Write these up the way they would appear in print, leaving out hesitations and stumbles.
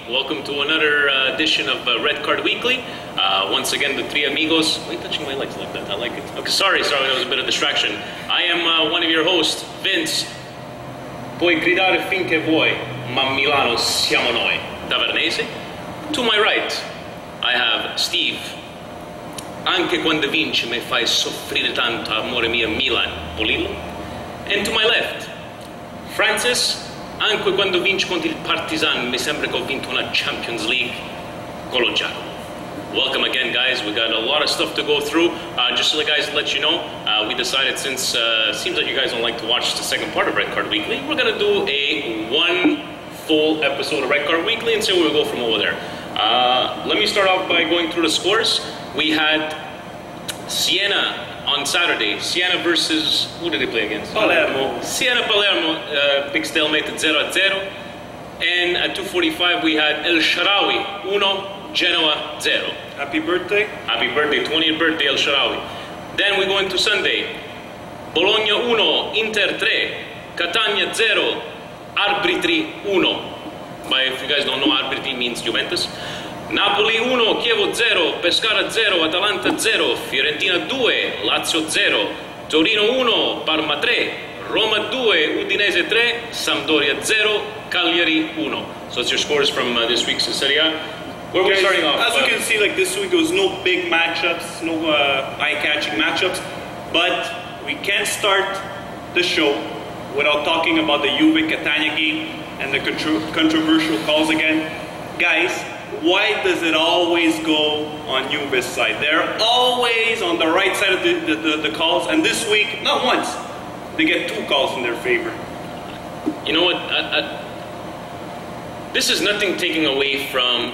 Welcome to another edition of Red Card Weekly. Once again, the three amigos. Why are you touching my legs like that? I like it. Okay, sorry, that was a bit of distraction. I am one of your hosts, Vince. Puoi gridare finché vuoi, ma Milano siamo noi. Tavernese. To my right, I have Steve. Anche quando vinci mi fai soffrire tanto, amore mio, Milan, Polillo. And to my left, Francis. Anche quando vinci contro il Partizan, mi sembra che ho vinto una Champions League. Colo Giacomo. Welcome again, guys. We got a lot of stuff to go through. Just so the guys let you know, we decided since it seems like you guys don't like to watch the second part of Red Card Weekly, we're gonna do one full episode of Red Card Weekly and see where we go from over there. Let me start off by going through the scores. We had Siena on Saturday. Siena versus, who did they play against? Palermo. Siena-Palermo, big stalemate at 0-0. And at 2:45 we had El Shaarawy 1, Genoa 0. Happy birthday. Happy birthday, 20th birthday El Shaarawy. Then we go into Sunday. Bologna 1, Inter 3, Catania 0, Arbitri 1. But if you guys don't know, Arbitri means Juventus. Napoli 1, Chievo 0, Pescara 0, Atalanta 0, Fiorentina 2, Lazio 0, Torino 1, Parma 3, Roma 2, Udinese 3, Sampdoria 0, Cagliari 1. So it's your scores from this week's Serie A. Where are we starting off? As you can see, like this week, there was no big matchups, no eye-catching matchups, but we can't start the show without talking about the Juve Catania game and the controversial calls again. Guys, why does it always go on Juve's side? They're always on the right side of the calls, and this week, not once, they get 2 calls in their favor. You know what? This is nothing taking away from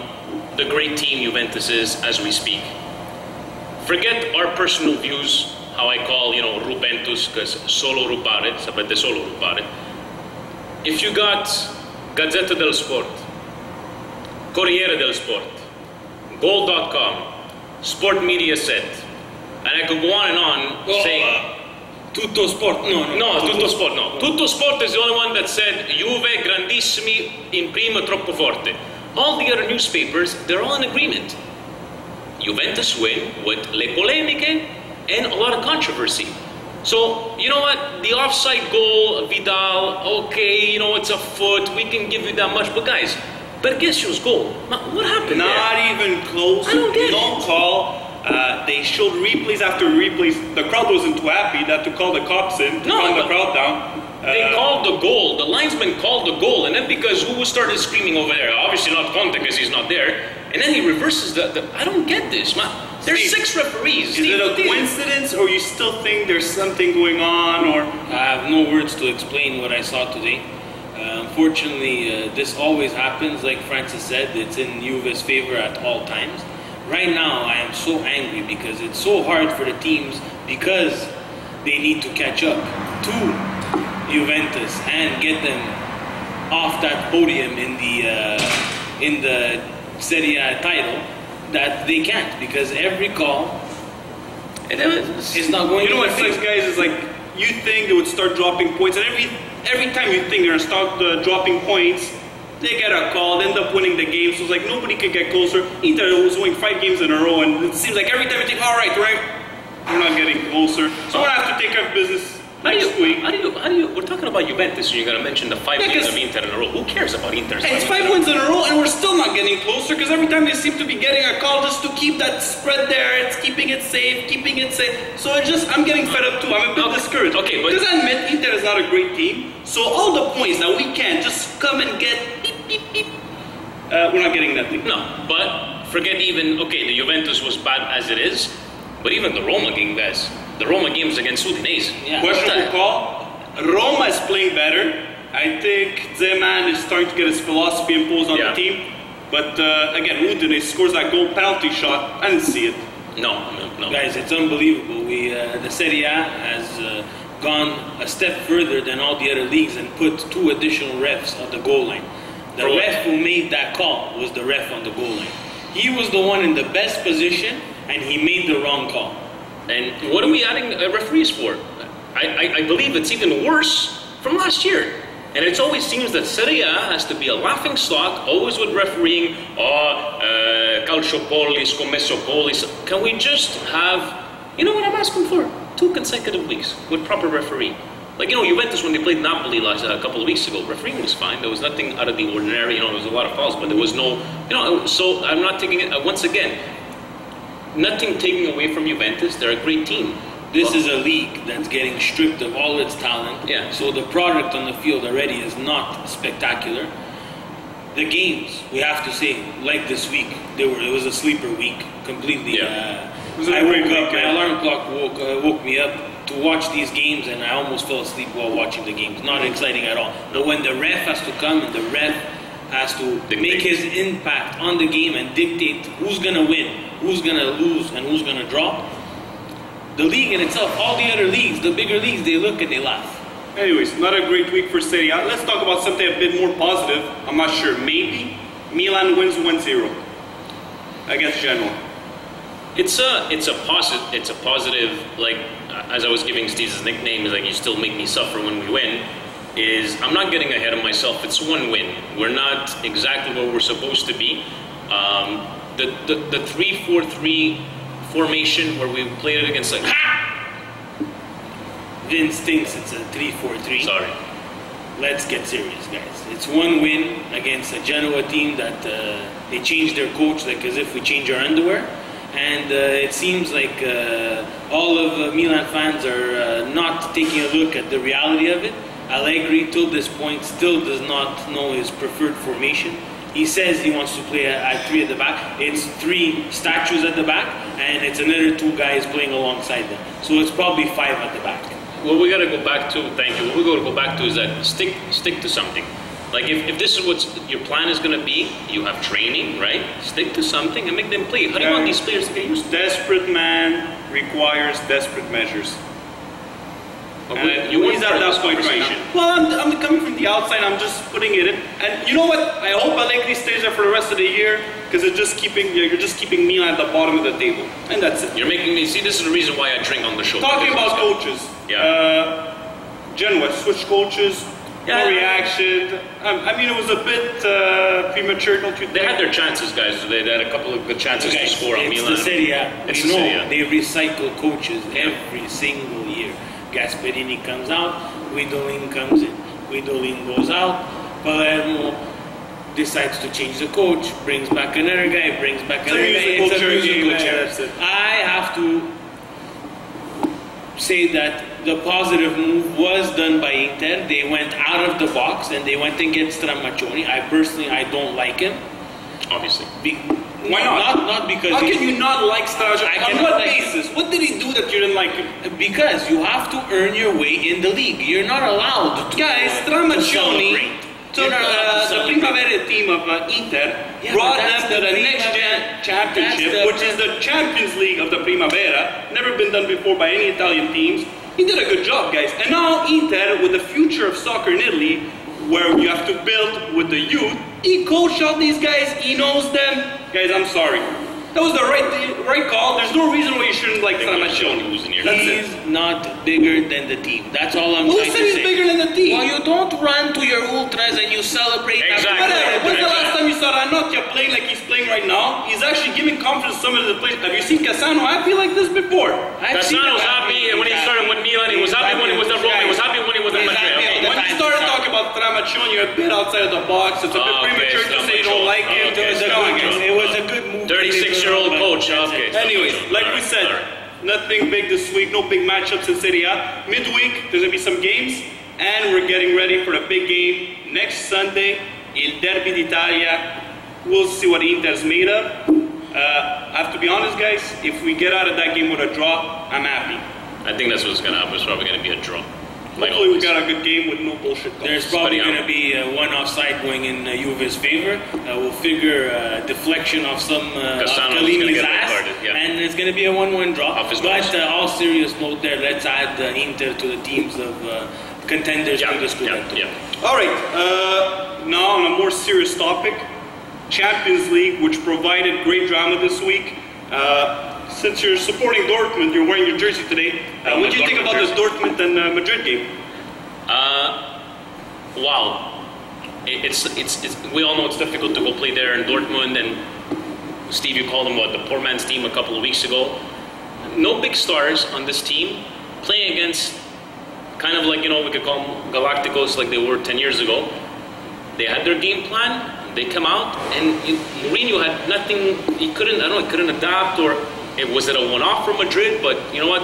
the great team Juventus is as we speak. Forget our personal views, how I call, Rubentus, because solo rubare, sapete solo rubare. If you got Gazzetta dello Sport, Corriere dello Sport, Goal.com, Sport Media Set, and I could go on and on saying... Tutto Sport, no. Tutto Sport, no. Tutto Sport is the only one that said Juve grandissimi in prima troppo forte. All the other newspapers, they're all in agreement. Juventus win with le polemiche and a lot of controversy. So, you know what? The offside goal, Vidal, okay, it's a foot, we can give you that much, but guys, Bergessio's goal, what happened Not there? even close. I don't get no it. Call. They showed replays after replays. The crowd wasn't too happy. They had to call the cops in to calm the crowd down. They called the goal. The linesman called the goal, and then because who started screaming over there? Obviously not Conte because he's not there. And then he reverses the I don't get this, man. There's Steve, 6 referees. Is it a coincidence, or you still think there's something going on? Or I have no words to explain what I saw today. Unfortunately, this always happens. Like Francis said, it's in Juve's favor at all times. Right now, I am so angry because it's so hard for the teams because they need to catch up to Juventus and get them off that podium in the Serie A title that they can't because every call is not going. You know what sucks, guys, is like you think they would start dropping points, and every time you think they're gonna start dropping points, they get a call, they end up winning the game. So it's like nobody could get closer. Inter was winning 5 games in a row, and it seems like every time you think, all right, we're not getting closer. So we're gonna have to take care of business next week. How do you? We're talking about Juventus, so you're gonna mention the 5 wins of Inter in a row. Who cares about Inter? Hey, it's 5 wins in a row, and we're still not getting closer because every time they seem to be getting a call just to keep that spread there. It's keeping it safe. So it's just, I'm getting fed up too. I'm a bit discouraged. Okay, but because I admit Inter is not a great team. So all the points that we can just come and get, we're not getting that thing. No, but forget even. Okay, the Juventus was bad as it is, but even the Roma game, guys. The Roma games against Udinese. Yeah. Questionable call. Roma is playing better. I think Zeman is starting to get his philosophy imposed on the team. But again, Udinese scores that goal, penalty shot. I didn't see it. No. Guys, it's unbelievable. The Serie A has gone a step further than all the other leagues and put 2 additional refs on the goal line. The ref who made that call was the ref on the goal line. He was the one in the best position, and he made the wrong call. And what are we adding referees for? I believe it's even worse from last year. And it always seems that Serie A has to be a laughing stock, always with refereeing, calciopoli, scommessopoli. Can we just have, you know what I'm asking for? 2 consecutive weeks with proper referee. Like, you know, Juventus, when they played Napoli a couple of weeks ago, refereeing was fine. There was nothing out of the ordinary. You know, there was a lot of fouls, but there was no, you know, so I'm not taking it, once again, nothing taking away from Juventus. They're a great team. This is a league that's getting stripped of all its talent. Yeah. So the product on the field already is not spectacular. The games, we have to say, like this week, it was a sleeper week completely. Yeah. I woke up, my alarm clock woke me up to watch these games, and I almost fell asleep while watching the games. Not exciting at all. But when the ref has to come and the ref has to make his impact on the game and dictate who's going to win, who's going to lose, and who's going to draw, the league in itself, all the other leagues, the bigger leagues, they look and they laugh. Anyways, not a great week for Serie A. Let's talk about something a bit more positive. I'm not sure. Maybe Milan wins 1-0 against Genoa. It's a positive, like, as I was giving Steve's nickname, is like, you still make me suffer when we win, is I'm not getting ahead of myself. It's one win. We're not exactly where we're supposed to be. The 3-4-3 formation where we played it against, like, Vince thinks it's a 3-4-3. Sorry. Let's get serious, guys. It's one win against a Genoa team that they changed their coach like as if we change our underwear. And it seems like all of Milan fans are not taking a look at the reality of it. Allegri, till this point, still does not know his preferred formation. He says he wants to play at 3 at the back. It's 3 statues at the back, and it's another 2 guys playing alongside them. So it's probably 5 at the back. What we got to go back to, thank you, what we got to go back to is that stick to something. Like, if this is what your plan is going to be, you have training, right? Stick to something and make them play. How do you want these players to get used to? Desperate man requires desperate measures. Okay, He's at that point right now. Well, I'm coming from the outside. I'm just putting it in. And you know what? I hope Allegri stays there for the rest of the year, because you're just keeping Milan at the bottom of the table, and that's it. You're making me see. This is the reason why I drink on the show. Talking about coaches. Yeah. Genoa switched coaches. Yeah. No reaction. I mean, it was a bit premature, don't you think? They had their chances, guys. They had a couple of good chances to score on Milan. It's the Serie A. It's we the know Serie A. they recycle coaches every single year. Gasperini comes out, Guidolin comes in, Guidolin goes out, Palermo decides to change the coach, brings back another guy, brings back another guy. It's a musical chair. I have to say that the positive move was done by Inter. They went out of the box and they went and get Stramaccioni. I don't like him. Obviously. Why not? Not because. How can you not like Stramaccioni? On what like basis? What did he do that you didn't like him? Because you have to earn your way in the league. You're not allowed to. Guys, Stramaccioni, the Primavera team of Inter, brought them to the next gen championship, which is the Champions League of the Primavera. Never been done before by any Italian teams. He did a good job, guys. And now Inter, with the future of soccer in Italy, where you have to build with the youth, he coached out these guys. He knows them. Guys, I'm sorry. That was the right call. There's no reason why you shouldn't like Stramaccioni. He's not bigger than the team. That's all I'm trying to say. Who said he's bigger than the team? Well, you don't run to your ultras and you celebrate. Exactly. Whatever. When's the last time you saw Ranocchia playing like he's playing right now? He's actually giving confidence to some of the players. Have you seen Cassano happy like this before? Cassano's happy when he started with Milan. He was happy when he was at Rome. He was happy when he was at Madrid. Okay. When you started talking about Stramaccioni, you're a bit outside of the box. It's a bit premature to say you don't like him. It was a good move. 36-year-old coach. Okay. Anyways, like we said, nothing big this week, no big matchups in Serie A. Midweek, there's going to be some games, and we're getting ready for the big game next Sunday, Il Derby d'Italia. We'll see what Inter's made of. I have to be honest, guys, if we get out of that game with a draw, I'm happy. I think that's what's going to happen. It's probably going to be a draw. Hopefully we got a good game with no bullshit calls. There's probably going to be one offside going in Juve's favor. We'll figure deflection of some Chiellini's ass, and it's going to be a 1-1 draw. But all serious note there, let's add Inter to the teams of contenders to the Scudetto. All right, now on a more serious topic, Champions League, which provided great drama this week. Since you're supporting Dortmund, you're wearing your jersey today. What do you think about this Dortmund and Madrid game? wow, it's we all know it's difficult to go play there in Dortmund, and Steve, you called them what, the poor man's team a couple of weeks ago. No big stars on this team playing against kind of like, you know, we could call them Galacticos like they were 10 years ago. They had their game plan, they come out, and Mourinho had nothing, he couldn't adapt, or was it a one-off from Madrid? But you know what,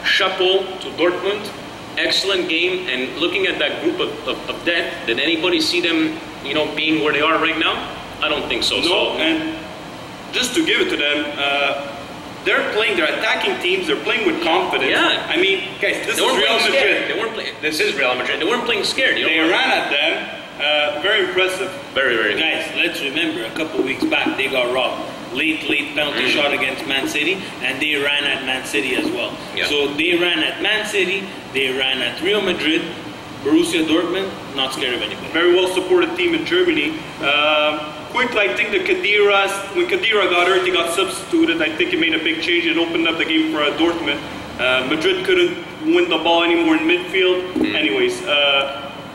chapeau to Dortmund, excellent game. And looking at that group of death, did anybody see them, you know, being where they are right now? I don't think so. No, and just to give it to them, they're attacking teams, they're playing with confidence. Yeah. I mean, guys, this is Real Madrid. They weren't playing, this is Real Madrid. They weren't playing scared. You know? They ran at them. Very impressive. Very, very good. Guys, let's remember, a couple of weeks back, they got robbed. Late penalty shot against Man City, and they ran at Man City as well. Yeah. So they ran at Man City, they ran at Real Madrid, Borussia Dortmund, not scared of anybody. Very well supported team in Germany. Quickly, I think when Khedira got hurt, he got substituted. I think it made a big change. It opened up the game for Dortmund. Madrid couldn't win the ball anymore in midfield. Anyways,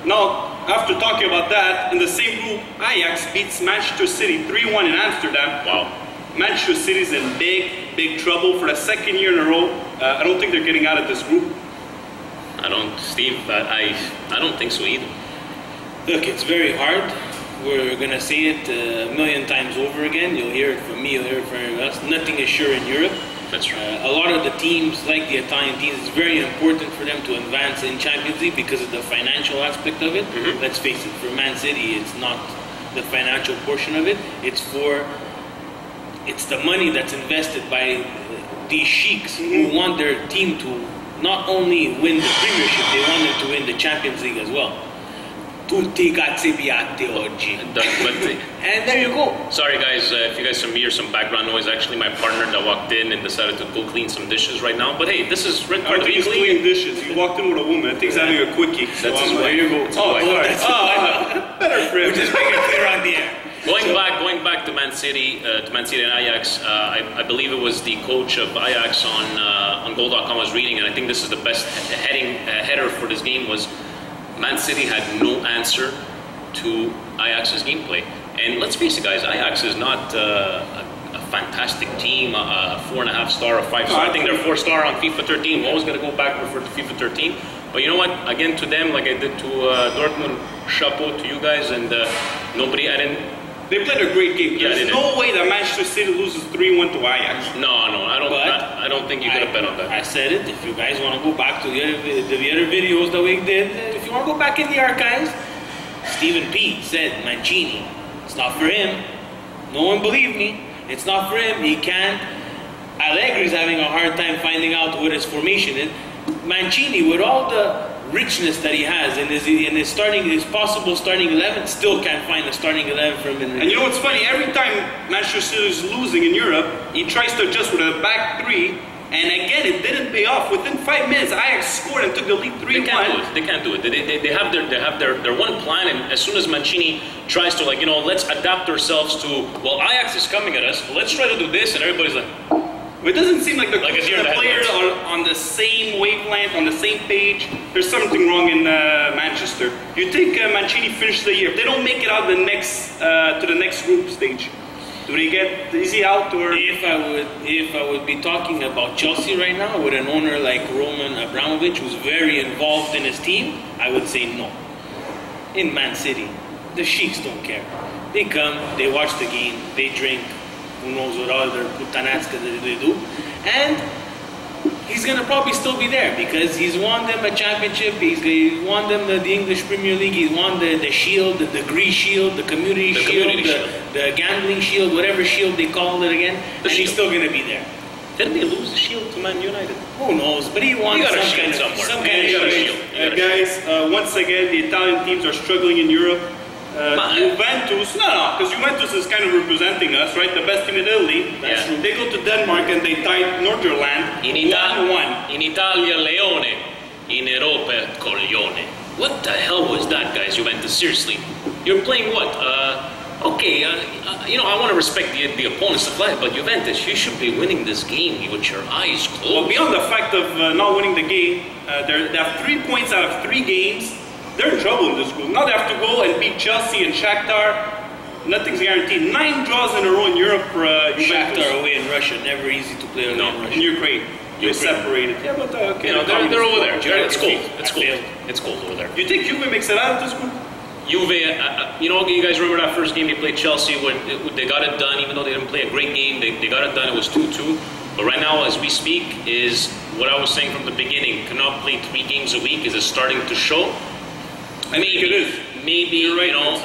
now, after talking about that, in the same group, Ajax beats Manchester City 3-1 in Amsterdam. Wow. Manchester City's in big trouble for the second year in a row. I don't think they're getting out of this group. Steve, I don't think so either. Look, it's very hard. We're going to say it a million times over again. You'll hear it from me, you'll hear it from everyone else. Nothing is sure in Europe. That's right. A lot of the teams, like the Italian teams, it's very important for them to advance in Champions League because of the financial aspect of it. Let's face it, for Man City, it's not the financial portion of it. It's the money that's invested by these sheiks who want their team to not only win the Premiership, they want them to win the Champions League as well. Tutti cazzi piatti oggi. And there you go. Sorry guys, if you guys hear some background noise, actually my partner that walked in and decided to go clean some dishes right now. But hey, this is Red Card He's Weekly. cleaning dishes. He walked in with a woman. I think he's having a quickie. That's his wife. There you go. Better for him. Just make it clear on the air. Going back to Man City and Ajax, I believe it was the coach of Ajax on Goal.com was reading, and I think this is the best header for this game was Man City had no answer to Ajax's gameplay. And let's face it, guys, Ajax is not a fantastic team, a 4.5 star, a 5 star. I think they're 4-star on FIFA 13. I'm always going to go back and refer to FIFA 13. But you know what? Again, to them, like I did to Dortmund, chapeau to you guys. And They played a great game. Yeah, There's no way that Manchester City loses 3-1 to Ajax. No, I don't think you could have bet on that. I said it. If you guys want to go back to the other videos that we did, if you want to go back in the archives, Stephen P said Mancini. It's not for him. No one believed me. It's not for him. He can't. Allegri's having a hard time finding out what his formation is. Mancini, with all the richness that he has in his possible starting 11, still can't find a starting 11 for him. And you know what's funny? Every time Manchester City is losing in Europe, he tries to adjust with a back three, and again, it didn't pay off. Within 5 minutes, Ajax scored and took the lead 3-1. They can't do it. They have their one plan, and as soon as Mancini tries to, like, you know, let's adapt ourselves to, well, Ajax is coming at us, let's try to do this, and everybody's like, It doesn't seem like the the players are on the same wavelength, on the same page. There's something wrong in Manchester. You think Mancini finished the year? If they don't make it out to the next group stage, is he out, or? If I would be talking about Chelsea right now with an owner like Roman Abramovich, who's very involved in his team, I would say no. In Man City, the sheiks don't care. They come, they watch the game, they drink. Who knows what other putanatska that they do, and he's gonna probably still be there because he's won them a championship. He's won them the English Premier League. He's won the Shield, the Degree Shield, the Community Shield, the Gambling Shield, whatever shield they call it again. And he's still gonna be there. Didn't they lose the Shield to Man United? Who knows? But he won some kind of shield. Guys, once again, the Italian teams are struggling in Europe. Juventus, because Juventus is kind of representing us, right? The best team in Italy. That's true. They go to Denmark and they tied Nordirland 1-1. In Italia, Leone. In Europa, Coglione. What the hell was that, guys? Juventus, seriously. You're playing what? I want to respect the opponent's supply, but Juventus, you should be winning this game with your eyes closed. Well, beyond the fact of not winning the game, they have 3 points out of 3 games. they're in trouble in this group. Now they have to go and beat Chelsea and Shakhtar. Nothing's guaranteed. 9 draws in a row in Europe for Shakhtar away in Russia. Never easy to play away in Russia. In Ukraine. You're separated. Yeah, but okay. You know, they're over there. It's cold. It's cold. failed. It's cold over there. You think Juve makes it out of this group? Juve, you know, you guys remember that first game they played Chelsea when they got it done, even though they didn't play a great game, they got it done, it was 2-2. But right now, as we speak, is what I was saying from the beginning, cannot play 3 games a week, is it starting to show? I think it is. Maybe, you know,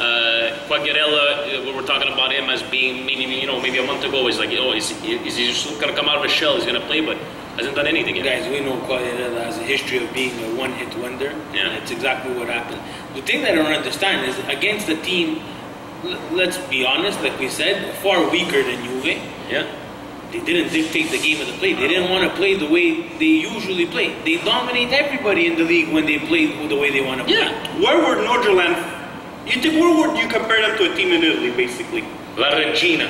Quagliarella, we were talking about him as being, maybe a month ago, is like, is he just going to come out of his shell, he's going to play, but hasn't done anything yet. Guys, we know Quagliarella has a history of being a one-hit wonder, and it's exactly what happened. The thing that I don't understand is against a team, let's be honest, like we said, far weaker than Juve. Yeah. They didn't dictate the game of the play. They didn't want to play the way they usually play. They dominate everybody in the league when they play the way they want to play. Yeah. Where would Nordirland, where would you compare them to a team in Italy, basically? La Regina.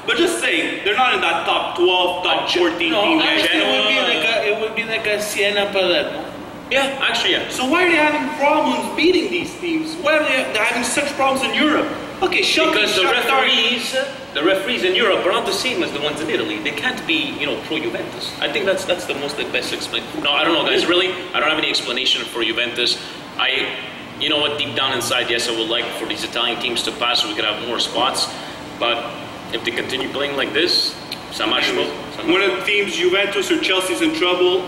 But just saying, they're not in that top 12, top 14 team. It would be like a Siena Palermo. Yeah, actually, yeah. So why are they having problems beating these teams? Why are they having such problems in Europe? Okay, because the referees in Europe are not the same as the ones in Italy. They can't be, pro Juventus. I think that's the best explanation. No, I don't know, guys. Really, I don't have any explanation for Juventus. You know what? Deep down inside, yes, I would like for these Italian teams to pass so we could have more spots. But if they continue playing like this, one of the teams, Juventus or Chelsea's in trouble.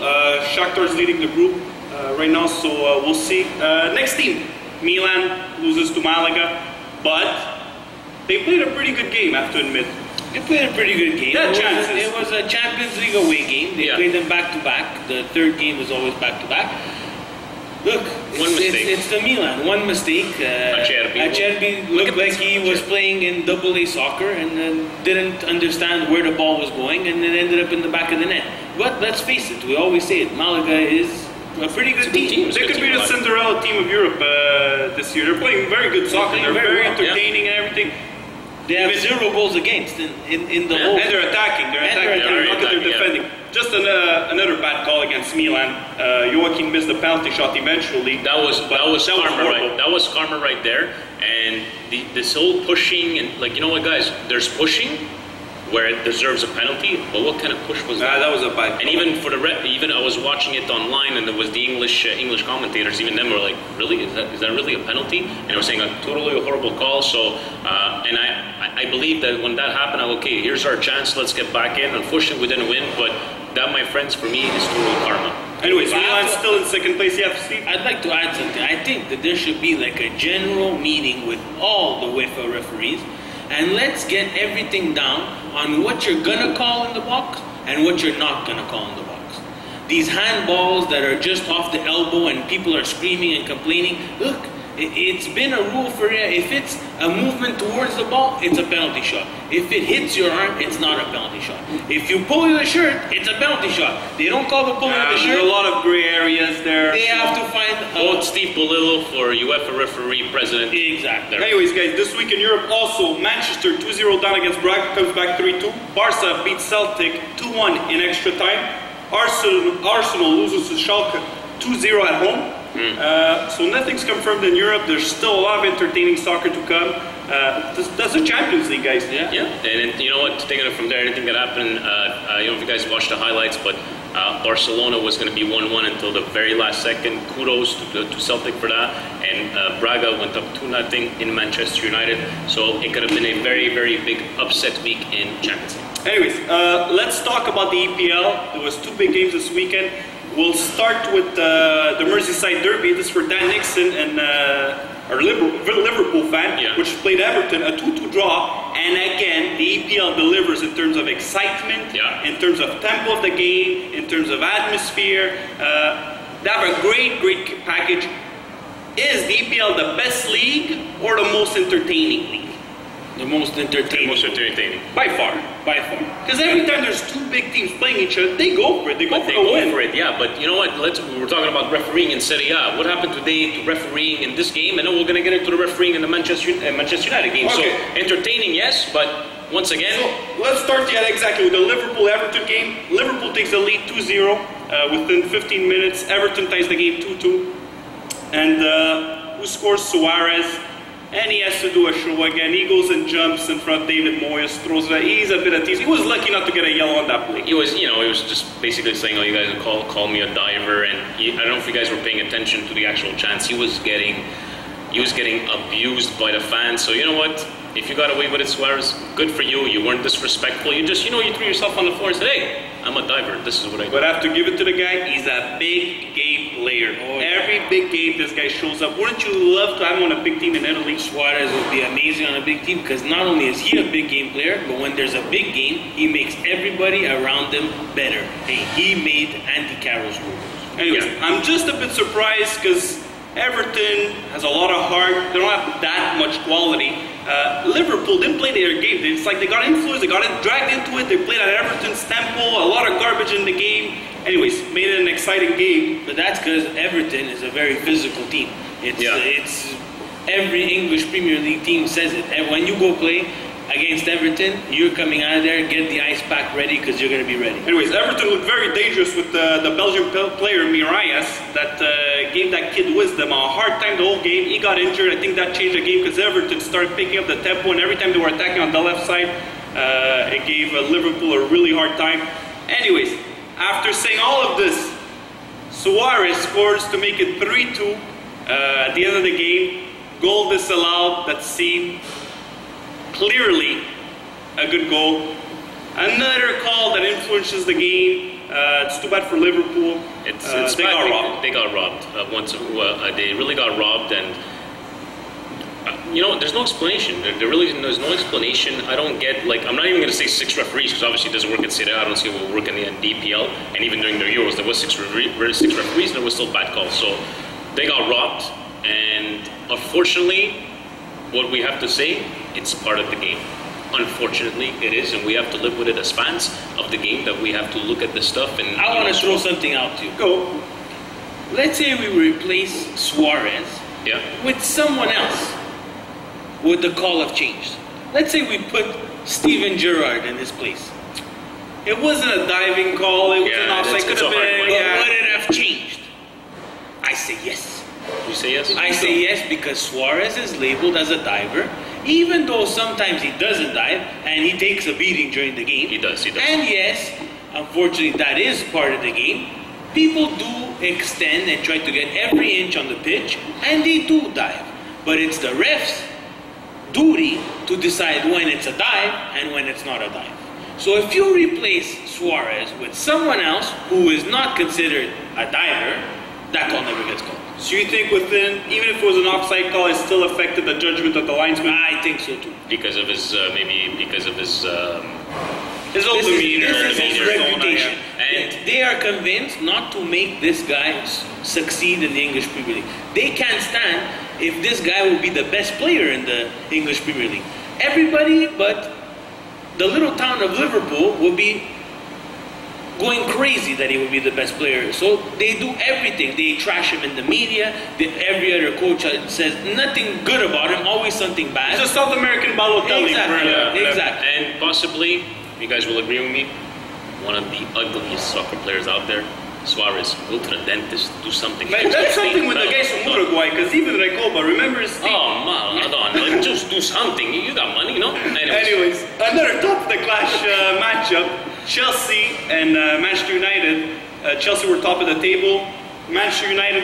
Shakhtar's leading the group right now, so we'll see. Next team, Milan loses to Malaga, but they played a pretty good game, I have to admit. They played a pretty good game. It was a Champions League away game. They played them back-to-back. The third game was always back-to-back. Look, it's the Milan. One mistake. Acerbi looked like he was playing in AA soccer and didn't understand where the ball was going, and it ended up in the back of the net. But let's face it, we always say it, Malaga is a pretty good team. They could be the Cinderella team of Europe this year. They're playing very good soccer. They're very entertaining and everything. They have 0 goals against in the whole. And they're attacking. They're defending. Just another bad call against Milan. Joaquin missed the penalty shot eventually. That was karma, right? That was karma right there. And this whole pushing and you know what, guys? There's pushing where it deserves a penalty, but what kind of push was that? That was a bad. And even for even I was watching it online, and there was the English commentators. Even them were like, "Really? Is that really a penalty?" And I was saying a totally horrible call. So, and I believe that when that happened, okay, here's our chance. Let's get back in. Unfortunately, we didn't win, but that, my friends, for me, is total karma. Anyways, Milan's still in second place. Yeah, Steve. I'd like to add something. I think that there should be like a general meeting with all the UEFA referees, and let's get everything down on what you're gonna call in the box and what you're not gonna call in the box. These handballs that are just off the elbow and people are screaming and complaining. Look, it's been a rule for if it's a movement towards the ball, it's a penalty shot. If it hits your arm, it's not a penalty shot. If you pull your shirt, it's a penalty shot. They don't call the pulling of the shirt. There's a lot of gray areas there. They have to find Vote Steve Polillo for UEFA referee president. Exactly. Anyways, guys, this week in Europe also, Manchester 2-0 down against Braga, comes back 3-2. Barca beats Celtic 2-1 in extra time. Arsenal loses to Schalke 2-0 at home. So nothing's confirmed in Europe. There's still a lot of entertaining soccer to come. That's the Champions League, guys. Yeah. And you know what? Taking it from there, anything could happen. I don't know if you guys watched the highlights, but Barcelona was going to be 1-1 until the very last second. Kudos to Celtic for that. And Braga went up 2-0 in Manchester United. So it could have been a very, very big upset week in Champions League. Anyways, let's talk about the EPL. There was 2 big games this weekend. We'll start with the Merseyside Derby. This is for Dan Nixon and our Liverpool fan, which played Everton, a 2-2 draw. And again, the EPL delivers in terms of excitement, in terms of tempo of the game, in terms of atmosphere. They have a great package. Is the EPL the best league or the most entertaining league? The most entertaining. By far. Because every time there's 2 big teams playing each other, they go for it. They go for it, yeah. But you know what? We're talking about refereeing in Serie A. What happened today to refereeing in this game? And then we're going to get into the refereeing in the Manchester United game. Okay. So entertaining, yes, but once again. So let's start exactly with the Liverpool-Everton game. Liverpool takes the lead 2-0 within 15 minutes. Everton ties the game 2-2. and who scores Suarez, and he has to do a show again. He goes and jumps in front of David Moyes, throws it. He's a bit of tease. He was lucky not to get a yellow on that play. He was, he was just basically saying, "Oh, you guys call me a diver," and I don't know if you guys were paying attention to the actual chants. He was getting abused by the fans. So you know what? If you got away with it, Suarez, good for you. You weren't disrespectful. You just, you threw yourself on the floor and said, "Hey, I'm a diver. This is what I do." But I have to give it to the guy. He's a big game player. Oh, Every big game, this guy shows up. Wouldn't you love to have him on a big team in Italy? Suarez would be amazing on a big team because not only is he a big game player, but when there's a big game, he makes everybody around him better. Hey, he made Andy Carroll's goals. Anyways, I'm just a bit surprised because Everton has a lot of heart. They don't have that much quality. Liverpool didn't play their game. It's like they got influenced, they got dragged into it. They played at Everton's tempo, a lot of garbage in the game. Anyways, made it an exciting game. But that's because Everton is a very physical team. It's every English Premier League team says it. And when you go play against Everton, you're coming out of there, get the ice pack ready because you're going to be ready. Anyways, Everton looked very dangerous with the Belgian player Mirallas that gave that kid Wisdom a hard time the whole game. He got injured. I think that changed the game because Everton started picking up the tempo, and every time they were attacking on the left side, it gave Liverpool a really hard time. Anyways, after saying all of this, Suarez scores to make it 3-2 at the end of the game. Goal disallowed. That seemed clearly a good goal. Another call that influences the game. It's too bad for Liverpool. They got robbed. They got robbed. They really got robbed, and there's no explanation. There's no explanation. I don't get, I'm not even going to say 6 referees because obviously it doesn't work in Serie A. I don't see it will work in the DPL, and even during their Euros there was 6 referees and there was still bad calls. So they got robbed, and unfortunately, what we have to say, it's part of the game. Unfortunately, it is, and we have to live with it as fans of the game, that we have to look at this stuff. And I want to throw something out to you. Go. Let's say we replace Suarez with someone else. Would the call have changed? Let's say we put Steven Gerrard in his place. It wasn't a diving call. It was an offside. Could have been. But would it have changed? I say yes. You say yes? I say yes because Suarez is labeled as a diver, even though sometimes he doesn't dive and he takes a beating during the game. He does. And yes, unfortunately, that is part of the game. People do extend and try to get every inch on the pitch, and they do dive. But it's the ref's duty to decide when it's a dive and when it's not a dive. So if you replace Suarez with someone else who is not considered a diver, that call never gets called. So you think even if it was an offside call, it still affected the judgment of the linesman? I think so too. Because of his, his own demeanor. This is his reputation. And they are convinced not to make this guy succeed in the English Premier League. They can't stand if this guy will be the best player in the English Premier League. Everybody but the little town of Liverpool will be going crazy that he would be the best player. So they do everything. They trash him in the media. Every other coach says nothing good about him, always something bad. It's a South American Balotelli. Exactly. And possibly, you guys will agree with me, one of the ugliest soccer players out there, Suarez. Go to the dentist, do something. Man, that's something with the guys from Uruguay, because even Recoba, remember his team? Oh, man, hold on. Just do something. You got money, Anyways, another top of the clash matchup. Chelsea and Manchester United. Chelsea were top of the table. Manchester United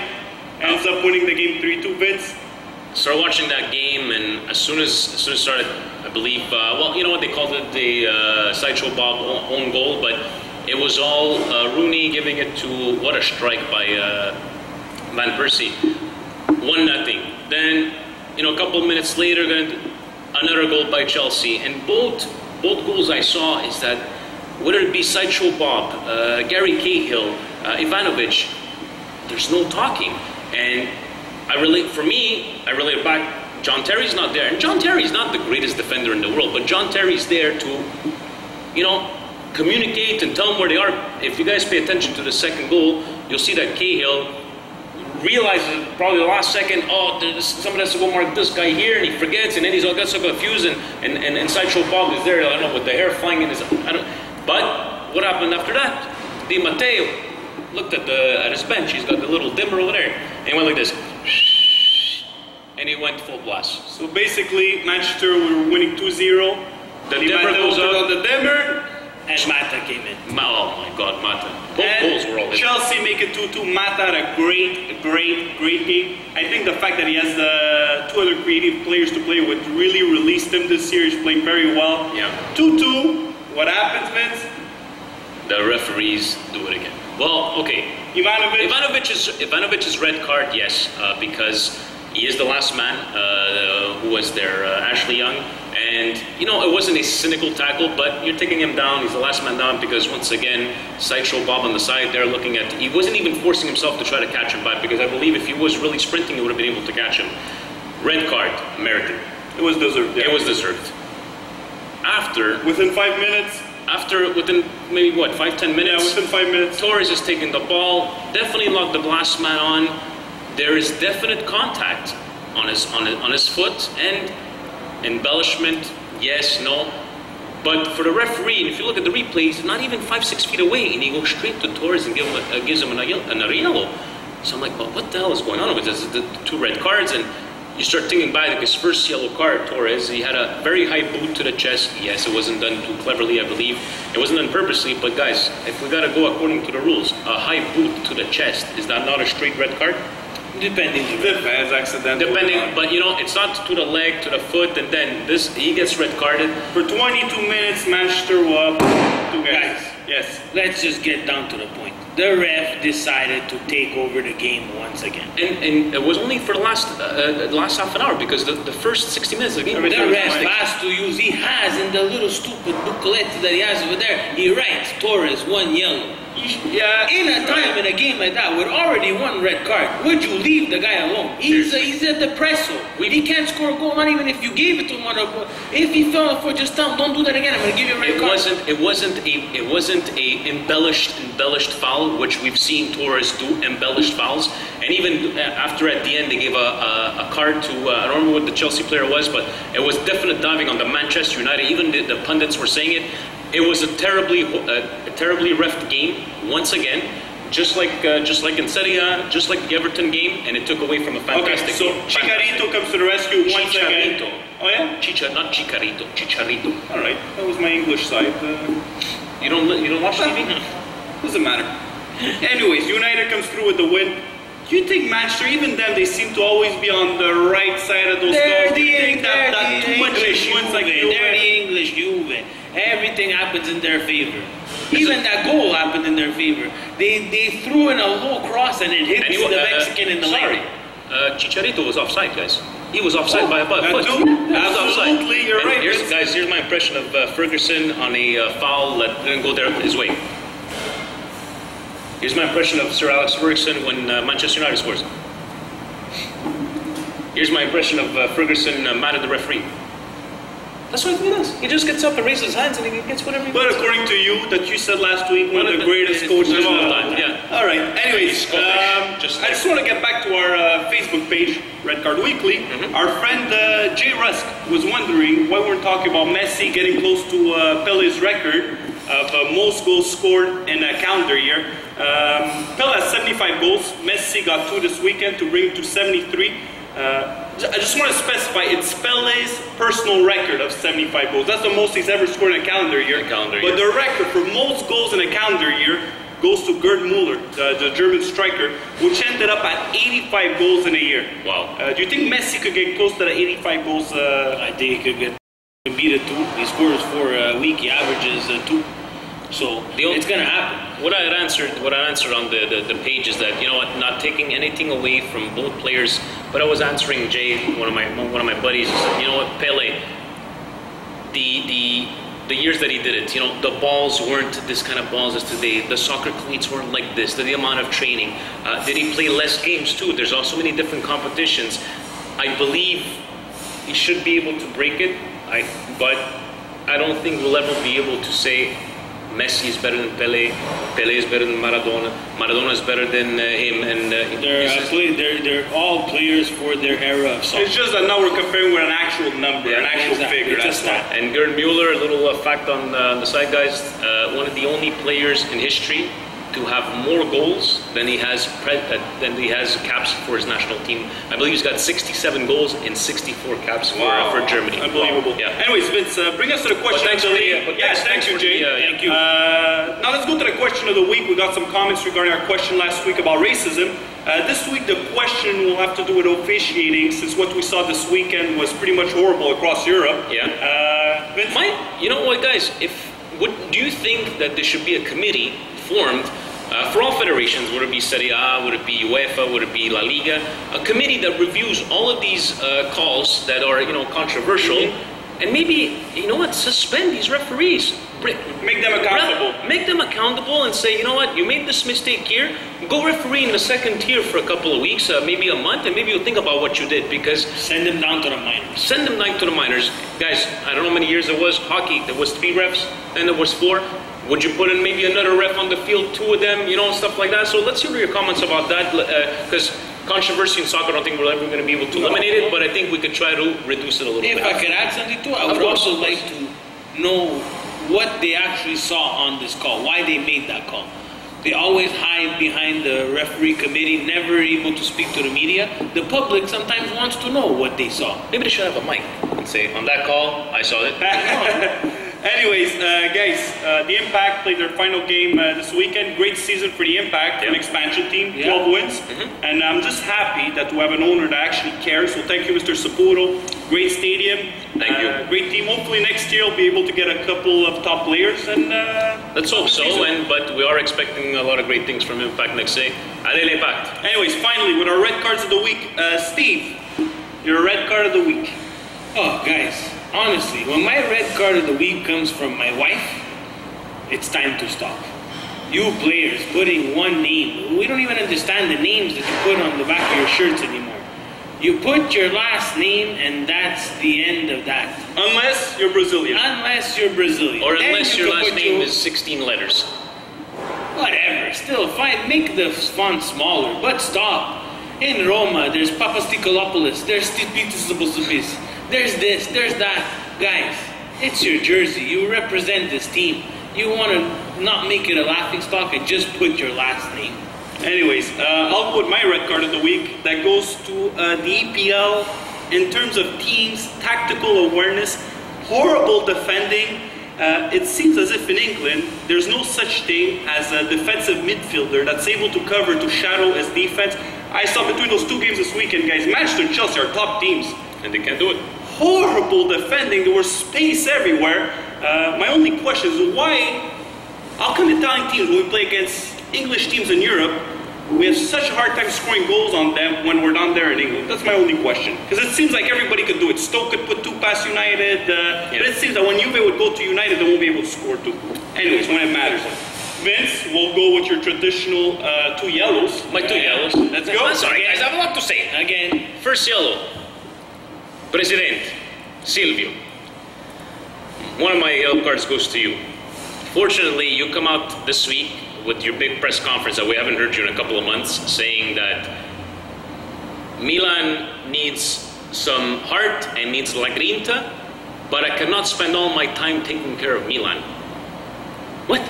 ends up winning the game 3-2. Vince? Started watching that game, and as soon as it started, I believe, you know what, they called it the Sideshow Bob own goal, but it was all Rooney giving it to, what a strike by Van Persie. 1-0. Then, a couple of minutes later, another goal by Chelsea, and both goals I saw is that, whether it be Sideshow Bob, Gary Cahill, Ivanovic, there's no talking. And I relate back, John Terry's not there. And John Terry's not the greatest defender in the world, but John Terry's there to, communicate and tell them where they are. If you guys pay attention to the second goal, you'll see that Cahill realizes probably the last second, somebody has to go mark this guy here, and he forgets, and then he's all got so confused, and Sideshow Bob is there, I don't know, with the hair flying in his, but what happened after that? Di Matteo looked at his bench. He's got the little dimmer over there, and he went like this. and he went full blast. So basically, Manchester were winning 2-0. The dimmer goes out out. on the dimmer. And Mata came in. Oh my God, Mata. Both And goals were all in. Chelsea make it 2-2. Mata had a great game. I think the fact that he has two other creative players to play with really released him this year. He's playing very well. Yeah. 2-2. What happens, Vince? The referees do it again. Well, okay. Ivanovic's red card, yes, because he is the last man who was there, Ashley Young. And, you know, it wasn't a cynical tackle, but you're taking him down. He's the last man down because, once again, Sideshow Bob on the side there looking at... He wasn't even forcing himself to try to catch him back because I believe if he was really sprinting, he would have been able to catch him. Red card, merited. It was deserved. Yeah. It was deserved. Within 5 minutes? Within maybe, what, 5-10 minutes? Yeah, within 5 minutes. Torres is taking the ball, definitely locked the last man on. There is definite contact on his foot, and embellishment, yes, no. But for the referee, and if you look at the replay, he's not even 5-6 feet away, and he goes straight to Torres and gives him an yellow. So I'm like, well, what the hell is going on with this? The two red cards, and you start thinking back, his first yellow card, Torres, he had a very high boot to the chest. Yes, it wasn't done too cleverly, I believe. It wasn't done purposely, but guys, if we gotta go according to the rules, a high boot to the chest, is that not a straight red card? Depending. Depends, accidental. Depending, but you know, it's not to the leg, to the foot, and then he gets red carded. For 22 minutes, Manchester were up 2 guys. Yes. Let's just get down to the point. The ref decided to take over the game once again. And it was only for the last half an hour, because the first 60 minutes of the game... The ref has to use, he has in the little stupid booklet that he has over there, he writes, Torres, 1 yellow. Yeah. In a time in a game like that, with already 1 red card, would you leave the guy alone? He's a depresso. He can't score a goal, not even if you gave it to him. If he fell on the foot, just tell him, don't do that again, I'm going to give you a red card. It wasn't a embellished foul, which we've seen Torres do, embellished fouls. And even after at the end, they gave a card to, I don't remember what the Chelsea player was, but it was definite diving on the Manchester United. Even the pundits were saying it. It was a terribly reffed game once again, just like in Serie A, just like the Everton game, and it took away from a fantastic game. So Chicharito comes to the rescue once again. Oh yeah, not Chicharito, Chicharito. All right, that was my English side. You don't watch TV? Doesn't matter. Anyways, United comes through with the win. Do you think Manchester, even them, they seem to always be on the right side of those goals? They're Do you think that too much influence like Juve. They're the English Juve. Everything happens in their favor. Even that goal happened in their favor. They threw in a low cross and it hit the Mexican in the leg. Chicharito was offside, guys. He was offside by about a foot. Absolutely, you're right. Here's my impression of Ferguson on a foul that didn't go his way. Here's my impression of Sir Alex Ferguson when Manchester United scores. Here's my impression of Ferguson mad at the referee. That's what he does. He just gets up and raises his hands and he gets whatever he wants. But according to you, that you said last week, one of the greatest coaches of all time. Yeah. All right. Anyways, I just want to get back to our Facebook page, Red Card Weekly. Our friend Jay Rusk was wondering why we're talking about Messi getting close to Pele's record of most goals scored in a calendar year. Pele has 75 goals. Messi got 2 this weekend to bring him to 73. I just want to specify, it's Pele's personal record of 75 goals. That's the most he's ever scored in a calendar year. But the record for most goals in a calendar year goes to Gerd Müller, the German striker, which ended up at 85 goals in a year. Wow. Do you think Messi could get close to the 85 goals? I think he could beat it 2. He scores for a week, he averages 2. So it's gonna happen. What I had answered on the page is that, you know what, not taking anything away from both players, but I was answering Jay, one of my buddies, who said, you know what, Pele, the years that he did it, you know, the balls weren't this kind of balls as today. The soccer cleats weren't like this. The amount of training. Did he play less games too? There's also many different competitions. I believe he should be able to break it. But I don't think we'll ever be able to say Messi is better than Pele, Pele is better than Maradona, Maradona is better than him, and they're all players for their era of soccer. It's just that now we're comparing with an actual number, an actual figure. That's why. And Gerd Müller, a little fact on the side, guys, one of the only players in history to have more goals than he has caps for his national team. I believe he's got 67 goals and 64 caps for Germany. Unbelievable. Wow. Yeah. Anyways, Vince, bring us to the question of the week. Thank you, Jay. Thank you. Now let's go to the question of the week. We got some comments regarding our question last week about racism. This week the question will have to do with officiating, since what we saw this weekend was pretty much horrible across Europe. Yeah. Vince? You know what, guys? Do you think that there should be a committee formed for all federations, would it be Serie A, would it be UEFA, would it be La Liga, a committee that reviews all of these calls that are, controversial, and maybe, suspend these referees. Make them accountable. Make them accountable and say, you know what, you made this mistake here, go referee in the second tier for a couple of weeks, maybe a month, and maybe you'll think about what you did, because... Send them down to the minors. Send them down to the minors. Guys, I don't know how many years there was. Hockey, there was 3 refs, then there was 4. Would you put in maybe another ref on the field, 2 of them, stuff like that? So let's hear your comments about that, because controversy in soccer, I don't think we're ever going to be able to eliminate it, but I think we could try to reduce it a little bit. If I could add something to it, I would also like to know what they actually saw on this call, why they made that call. They always hide behind the referee committee, never able to speak to the media. The public sometimes wants to know what they saw. Maybe they should have a mic and say, on that call, I saw it. Anyways, guys, the Impact played their final game this weekend. Great season for the Impact, an expansion team, 12 wins. And I'm just happy that we have an owner that actually cares. So thank you, Mr. Saputo. Great stadium. Thank you. Great team. Hopefully next year we'll be able to get a couple of top players. And let's hope so. But we are expecting a lot of great things from Impact next day. Allez l'Impact. Anyways, finally, with our red cards of the week, Steve, your red card of the week. Oh, guys, honestly, when my red card of the week comes from my wife, it's time to stop. You players putting one name. We don't even understand the names that you put on the back of your shirts anymore. You put your last name and that's the end of that. Unless you're Brazilian. Unless you're Brazilian. Or unless your last name is 16 letters. Whatever, still fine, make the font smaller, but stop. In Roma, there's Papastikolopoulos, there's Stipitis, there's this, there's that. Guys, it's your jersey, you represent this team. You want to not make it a laughing stock and just put your last name. Anyways, I'll put my red card of the week. That goes to the EPL in terms of teams, tactical awareness, horrible defending. It seems as if in England, there's no such thing as a defensive midfielder that's able to cover, to shadow as defense. I saw between those 2 games this weekend, guys, Manchester and Chelsea are top teams. And they can't do it. Horrible defending. There was space everywhere. My only question is why, how come Italian teams, when we play against English teams in Europe, we have such a hard time scoring goals on them when we're down there in England? That's my only question. Because it seems like everybody could do it. Stoke could put 2 past United, but it seems that when Juve would go to United, they won't be able to score 2. Anyways, when it matters. Vince, we'll go with your traditional 2 yellows. My 2 yellows. Let's go. Sorry, guys, I have a lot to say. Again, first yellow, Presidente, Silvio. One of my yellow cards goes to you. Fortunately, you come out this week with your big press conference that we haven't heard you in a couple of months, saying that Milan needs some heart and needs La Grinta, but I cannot spend all my time taking care of Milan. What?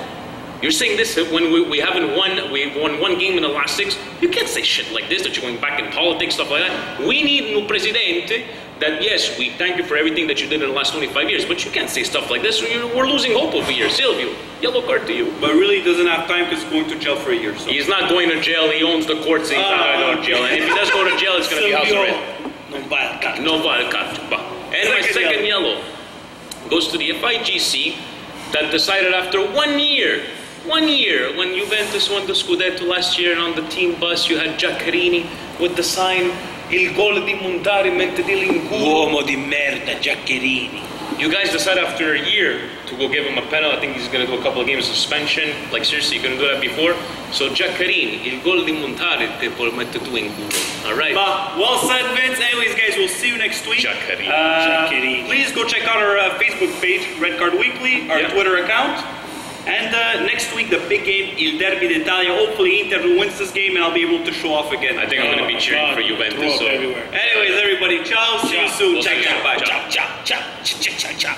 You're saying this when we haven't won, we've won 1 game in the last 6? You can't say shit like this, that you're going back in politics, stuff like that. We need un presidente that, yes, we thank you for everything that you did in the last 25 years, but you can't say stuff like this. We're losing hope over here. Silvio, yellow card to you. But really doesn't have time because he's going to jail for a year. So. He's not going to jail. He owns the court, so he's not going to jail. And if he does go to jail, it's going to be house arrest. non va al calcio. Non va al calcio. And my second yellow goes to the FIGC that decided after 1 year, when Juventus won the Scudetto last year, and on the team bus you had Giaccherini with the sign Il gol di montare mente di l'inculo. Uomo di merda, Giaccherini. You guys decided after a year to go give him a penalty. I think he's going to do a couple of games of suspension. Like seriously, you couldn't do that before. So Giaccherini, il gol di montare te mette tu in culo. All right. Well said, Vince. Anyways, guys, we'll see you next week. Giaccherini. Please go check out our Facebook page, Red Card Weekly, our Twitter account. And next week, the big game, Il Derby d'Italia. Hopefully, Inter wins this game, and I'll be able to show off again. I think I'm going to be cheering for Juventus. So. Anyways, everybody, ciao. See you soon. We'll Ciao. see you. Bye. Ciao.